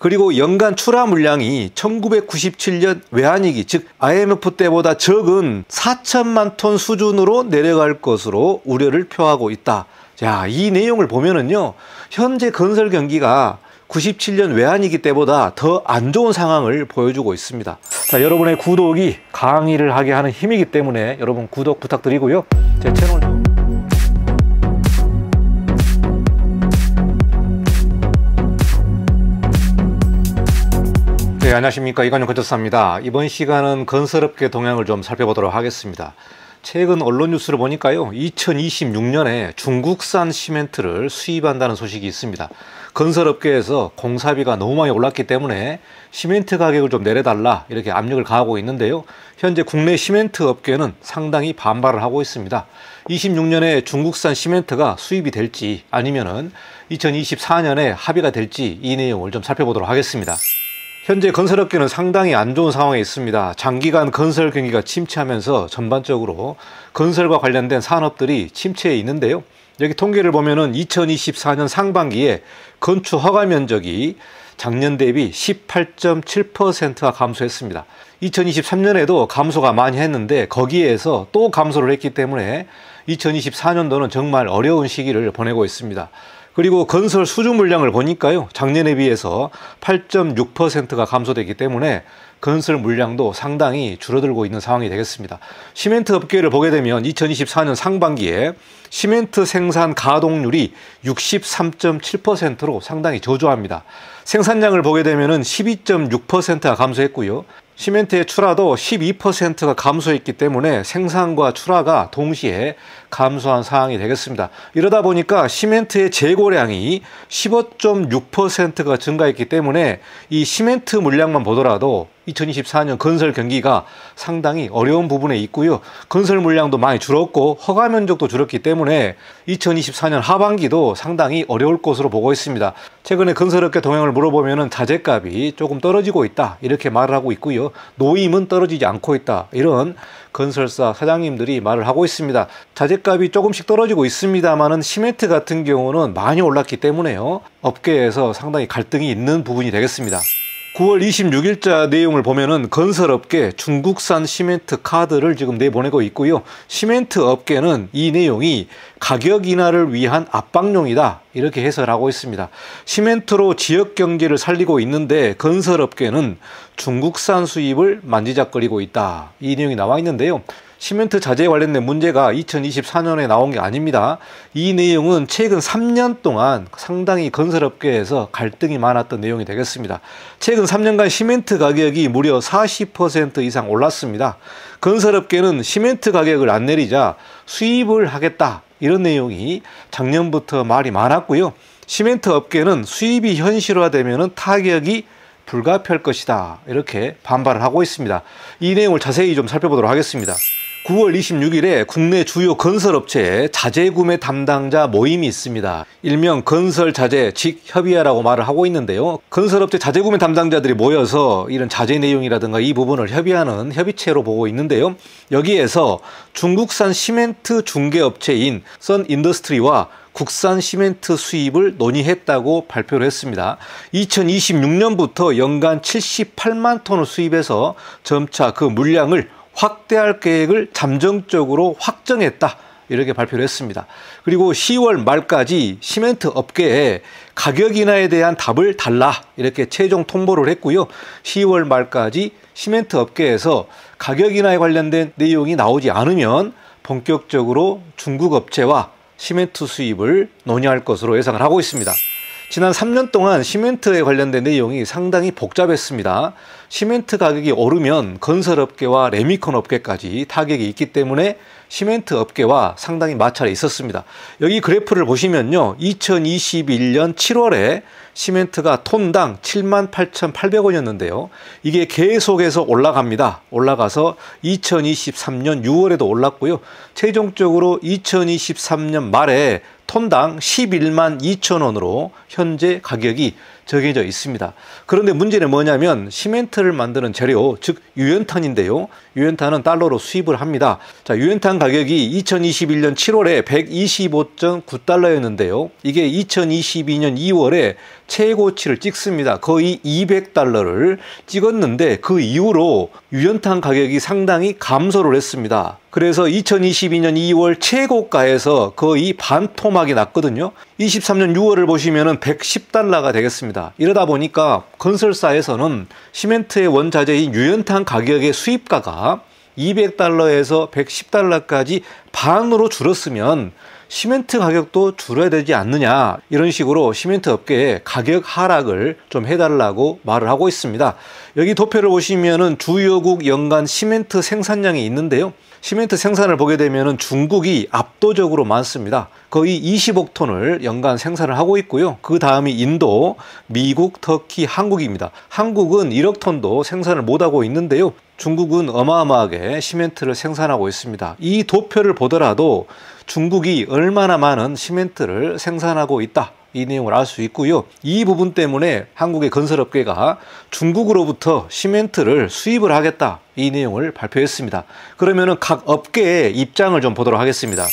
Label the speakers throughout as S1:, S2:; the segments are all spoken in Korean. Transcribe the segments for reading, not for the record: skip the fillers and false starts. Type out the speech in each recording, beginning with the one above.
S1: 그리고 연간 출하 물량이 1997년 외환위기, 즉 IMF 때보다 적은 4천만 톤 수준으로 내려갈 것으로 우려를 표하고 있다. 자, 이 내용을 보면은요, 현재 건설 경기가 97년 외환위기 때보다 더 안 좋은 상황을 보여주고 있습니다. 자, 여러분의 구독이 강의를 하게 하는 힘이기 때문에 여러분 구독 부탁드리고요. 제 채널도 네, 안녕하십니까. 이관용 건축사입니다. 이번 시간은 건설업계 동향을 좀 살펴보도록 하겠습니다. 최근 언론 뉴스를 보니까요, 2026년에 중국산 시멘트를 수입한다는 소식이 있습니다. 건설업계에서 공사비가 너무 많이 올랐기 때문에 시멘트 가격을 좀 내려달라 이렇게 압력을 가하고 있는데요. 현재 국내 시멘트 업계는 상당히 반발을 하고 있습니다. 26년에 중국산 시멘트가 수입이 될지 아니면은 2024년에 합의가 될지 이 내용을 좀 살펴보도록 하겠습니다. 현재 건설업계는 상당히 안 좋은 상황에 있습니다. 장기간 건설 경기가 침체하면서 전반적으로 건설과 관련된 산업들이 침체해 있는데요. 여기 통계를 보면은 2024년 상반기에 건축 허가 면적이 작년 대비 18.7%가 감소했습니다. 2023년에도 감소가 많이 했는데 거기에서 또 감소를 했기 때문에 2024년도는 정말 어려운 시기를 보내고 있습니다. 그리고 건설 수주 물량을 보니까요, 작년에 비해서 8.6%가 감소되기 때문에 건설 물량도 상당히 줄어들고 있는 상황이 되겠습니다. 시멘트 업계를 보게 되면 2024년 상반기에 시멘트 생산 가동률이 63.7%로 상당히 저조합니다. 생산량을 보게 되면 12.6%가 감소했고요. 시멘트의 출하도 12%가 감소했기 때문에 생산과 출하가 동시에 감소한 상황이 되겠습니다. 이러다 보니까 시멘트의 재고량이 15.6%가 증가했기 때문에 이 시멘트 물량만 보더라도 2024년 건설 경기가 상당히 어려운 부분에 있고요. 건설 물량도 많이 줄었고 허가 면적도 줄었기 때문에 2024년 하반기도 상당히 어려울 것으로 보고 있습니다. 최근에 건설업계 동향을 물어보면 자재값이 조금 떨어지고 있다 이렇게 말을 하고 있고요. 노임은 떨어지지 않고 있다 이런 건설사 사장님들이 말을 하고 있습니다. 자재값이 조금씩 떨어지고 있습니다만은 시멘트 같은 경우는 많이 올랐기 때문에요. 업계에서 상당히 갈등이 있는 부분이 되겠습니다. 9월 26일자 내용을 보면은 건설업계 중국산 시멘트 카드를 지금 내보내고 있고요. 시멘트 업계는 이 내용이 가격 인하를 위한 압박용이다 이렇게 해설하고 있습니다. 시멘트로 지역 경제를 살리고 있는데 건설업계는 중국산 수입을 만지작거리고 있다 이 내용이 나와 있는데요. 시멘트 자재에 관련된 문제가 2024년에 나온 게 아닙니다. 이 내용은 최근 3년 동안 상당히 건설업계에서 갈등이 많았던 내용이 되겠습니다. 최근 3년간 시멘트 가격이 무려 40% 이상 올랐습니다. 건설업계는 시멘트 가격을 안 내리자 수입을 하겠다 이런 내용이 작년부터 말이 많았고요. 시멘트 업계는 수입이 현실화되면 타격이 불가피할 것이다 이렇게 반발을 하고 있습니다. 이 내용을 자세히 좀 살펴보도록 하겠습니다. 9월 26일에 국내 주요 건설업체의 자재 구매 담당자 모임이 있습니다. 일명 건설자재 직협의회라고 말을 하고 있는데요. 건설업체 자재 구매 담당자들이 모여서 이런 자재 내용이라든가 이 부분을 협의하는 협의체로 보고 있는데요. 여기에서 중국산 시멘트 중개업체인 선인더스트리와 국산 시멘트 수입을 논의했다고 발표를 했습니다. 2026년부터 연간 78만 톤을 수입해서 점차 그 물량을 확대할 계획을 잠정적으로 확정했다 이렇게 발표를 했습니다. 그리고 10월 말까지 시멘트 업계에 가격 인하에 대한 답을 달라 이렇게 최종 통보를 했고요. 10월 말까지 시멘트 업계에서 가격 인하에 관련된 내용이 나오지 않으면 본격적으로 중국 업체와 시멘트 수입을 논의할 것으로 예상을 하고 있습니다. 지난 3년 동안 시멘트에 관련된 내용이 상당히 복잡했습니다. 시멘트 가격이 오르면 건설업계와 레미콘 업계까지 타격이 있기 때문에 시멘트 업계와 상당히 마찰이 있었습니다. 여기 그래프를 보시면요. 2021년 7월에 시멘트가 톤당 78,800원이었는데요. 이게 계속해서 올라갑니다. 올라가서 2023년 6월에도 올랐고요. 최종적으로 2023년 말에 톤당 11만 2천 원으로 현재 가격이 정해져 있습니다. 그런데 문제는 뭐냐면 시멘트를 만드는 재료, 즉 유연탄인데요. 유연탄은 달러로 수입을 합니다. 자, 유연탄 가격이 2021년 7월에 125.9달러였는데요. 이게 2022년 2월에 최고치를 찍습니다. 거의 200달러를 찍었는데 그 이후로 유연탄 가격이 상당히 감소를 했습니다. 그래서 2022년 2월 최고가에서 거의 반토막이 났거든요. 23년 6월을 보시면은 110달러가 되겠습니다. 이러다 보니까 건설사에서는 시멘트의 원자재인 유연탄 가격의 수입가가 200달러에서 110달러까지 반으로 줄었으면 시멘트 가격도 줄어야 되지 않느냐, 이런 식으로 시멘트 업계에 가격 하락을 좀 해달라고 말을 하고 있습니다. 여기 도표를 보시면은 주요국 연간 시멘트 생산량이 있는데요. 시멘트 생산을 보게 되면은 중국이 압도적으로 많습니다. 거의 20억 톤을 연간 생산을 하고 있고요. 그 다음이 인도, 미국, 터키, 한국입니다. 한국은 1억 톤도 생산을 못하고 있는데요. 중국은 어마어마하게 시멘트를 생산하고 있습니다. 이 도표를 보더라도 중국이 얼마나 많은 시멘트를 생산하고 있다, 이 내용을 알 수 있고요. 이 부분 때문에 한국의 건설업계가 중국으로부터 시멘트를 수입을 하겠다, 이 내용을 발표했습니다. 그러면은 각 업계의 입장을 좀 보도록 하겠습니다.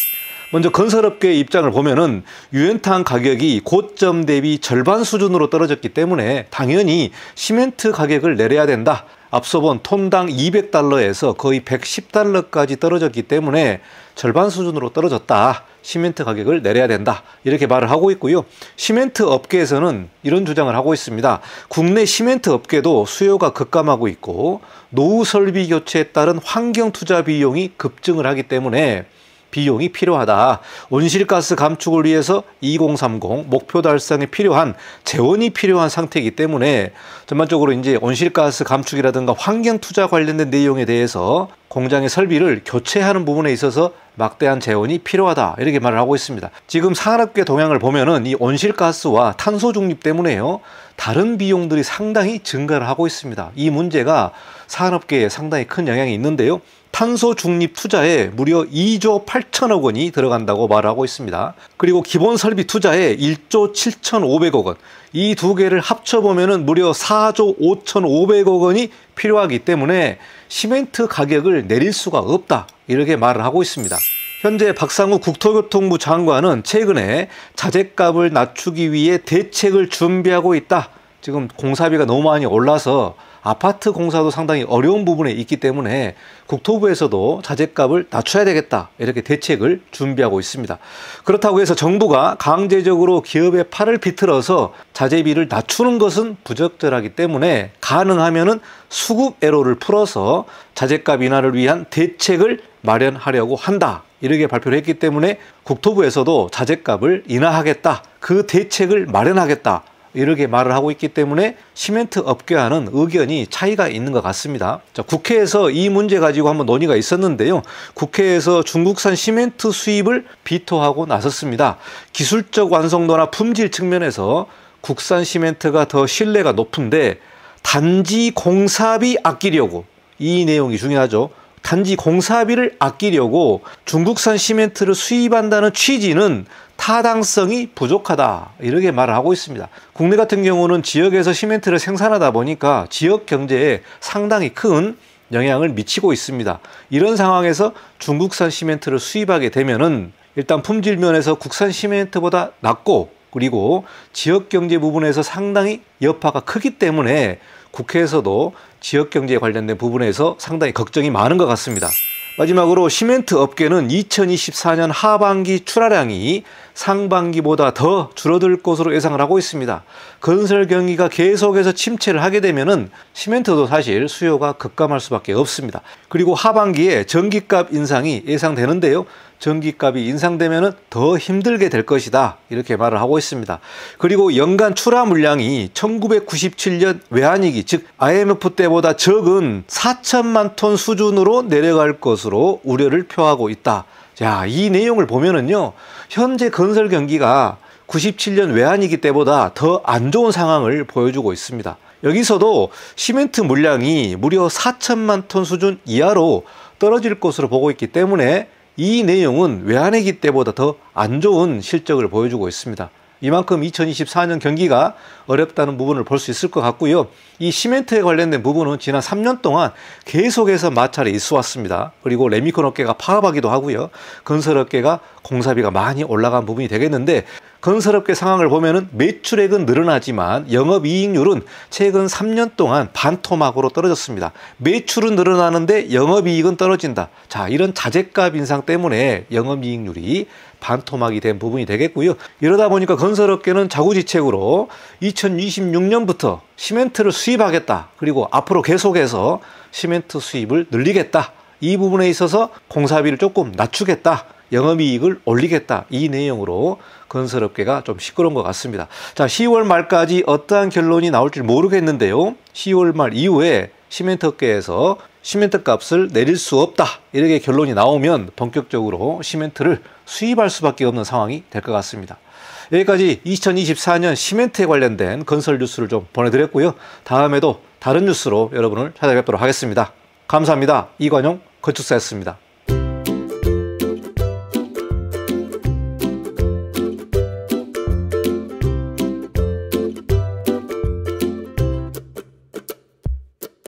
S1: 먼저 건설업계의 입장을 보면은 유연탄 가격이 고점 대비 절반 수준으로 떨어졌기 때문에 당연히 시멘트 가격을 내려야 된다. 앞서 본 톤당 200달러에서 거의 110달러까지 떨어졌기 때문에 절반 수준으로 떨어졌다. 시멘트 가격을 내려야 된다. 이렇게 말을 하고 있고요. 시멘트 업계에서는 이런 주장을 하고 있습니다. 국내 시멘트 업계도 수요가 급감하고 있고 노후 설비 교체에 따른 환경 투자 비용이 급증을 하기 때문에 비용이 필요하다. 온실가스 감축을 위해서 2030 목표 달성에 필요한 재원이 필요한 상태이기 때문에 전반적으로 이제 온실가스 감축이라든가 환경 투자 관련된 내용에 대해서 공장의 설비를 교체하는 부분에 있어서 막대한 재원이 필요하다, 이렇게 말을 하고 있습니다. 지금 산업계 동향을 보면은 이 온실가스와 탄소 중립 때문에요, 다른 비용들이 상당히 증가를 하고 있습니다. 이 문제가 산업계에 상당히 큰 영향이 있는데요. 탄소 중립 투자에 무려 2조 8천억 원이 들어간다고 말하고 있습니다. 그리고 기본 설비 투자에 1조 7,500억 원, 이 두 개를 합쳐보면 무려 4조 5,500억 원이 필요하기 때문에 시멘트 가격을 내릴 수가 없다, 이렇게 말을 하고 있습니다. 현재 박상우 국토교통부 장관은 최근에 자재값을 낮추기 위해 대책을 준비하고 있다. 지금 공사비가 너무 많이 올라서 아파트 공사도 상당히 어려운 부분에 있기 때문에 국토부에서도 자재값을 낮춰야 되겠다, 이렇게 대책을 준비하고 있습니다. 그렇다고 해서 정부가 강제적으로 기업의 팔을 비틀어서 자재비를 낮추는 것은 부적절하기 때문에 가능하면은 수급애로를 풀어서 자재값 인하를 위한 대책을 마련하려고 한다, 이렇게 발표를 했기 때문에 국토부에서도 자재값을 인하하겠다, 그 대책을 마련하겠다, 이렇게 말을 하고 있기 때문에 시멘트 업계와는 의견이 차이가 있는 것 같습니다. 자, 국회에서 이 문제 가지고 한번 논의가 있었는데요. 국회에서 중국산 시멘트 수입을 비토하고 나섰습니다. 기술적 완성도나 품질 측면에서 국산 시멘트가 더 신뢰가 높은데 단지 공사비 아끼려고, 이 내용이 중요하죠. 단지 공사비를 아끼려고 중국산 시멘트를 수입한다는 취지는 타당성이 부족하다, 이렇게 말을 하고 있습니다. 국내 같은 경우는 지역에서 시멘트를 생산하다 보니까 지역 경제에 상당히 큰 영향을 미치고 있습니다. 이런 상황에서 중국산 시멘트를 수입하게 되면은 일단 품질 면에서 국산 시멘트보다 낮고, 그리고 지역 경제 부분에서 상당히 여파가 크기 때문에 국회에서도 지역 경제에 관련된 부분에서 상당히 걱정이 많은 것 같습니다. 마지막으로 시멘트 업계는 2024년 하반기 출하량이 상반기보다 더 줄어들 것으로 예상을 하고 있습니다. 건설 경기가 계속해서 침체를 하게 되면은 시멘트도 사실 수요가 급감할 수밖에 없습니다. 그리고 하반기에 전기값 인상이 예상되는데요. 전기값이 인상되면은 더 힘들게 될 것이다, 이렇게 말을 하고 있습니다. 그리고 연간 출하 물량이 1997년 외환위기, 즉 IMF 때보다 적은 4천만 톤 수준으로 내려갈 것으로 우려를 표하고 있다. 자, 이 내용을 보면은요, 현재 건설 경기가 97년 외환위기 때보다 더 안 좋은 상황을 보여주고 있습니다. 여기서도 시멘트 물량이 무려 4천만 톤 수준 이하로 떨어질 것으로 보고 있기 때문에 이 내용은 외환위기 때보다 더 안 좋은 실적을 보여주고 있습니다. 이만큼 2024년 경기가 어렵다는 부분을 볼 수 있을 것 같고요. 이 시멘트에 관련된 부분은 지난 3년 동안 계속해서 마찰이 있어 왔습니다. 그리고 레미콘 업계가 파업하기도 하고요. 건설업계가 공사비가 많이 올라간 부분이 되겠는데, 건설업계 상황을 보면은 매출액은 늘어나지만 영업이익률은 최근 3년 동안 반토막으로 떨어졌습니다. 매출은 늘어나는데 영업이익은 떨어진다. 자, 이런 자재값 인상 때문에 영업이익률이 반토막이 된 부분이 되겠고요. 이러다 보니까 건설업계는 자구지책으로 2026년부터 시멘트를 수입하겠다. 그리고 앞으로 계속해서 시멘트 수입을 늘리겠다. 이 부분에 있어서 공사비를 조금 낮추겠다. 영업이익을 올리겠다. 이 내용으로 건설업계가 좀 시끄러운 것 같습니다. 자, 10월 말까지 어떠한 결론이 나올지 모르겠는데요. 10월 말 이후에 시멘트 업계에서 시멘트 값을 내릴 수 없다. 이렇게 결론이 나오면 본격적으로 시멘트를 수입할 수밖에 없는 상황이 될 것 같습니다. 여기까지 2024년 시멘트에 관련된 건설 뉴스를 좀 보내드렸고요. 다음에도 다른 뉴스로 여러분을 찾아뵙도록 하겠습니다. 감사합니다. 이관용 건축사였습니다.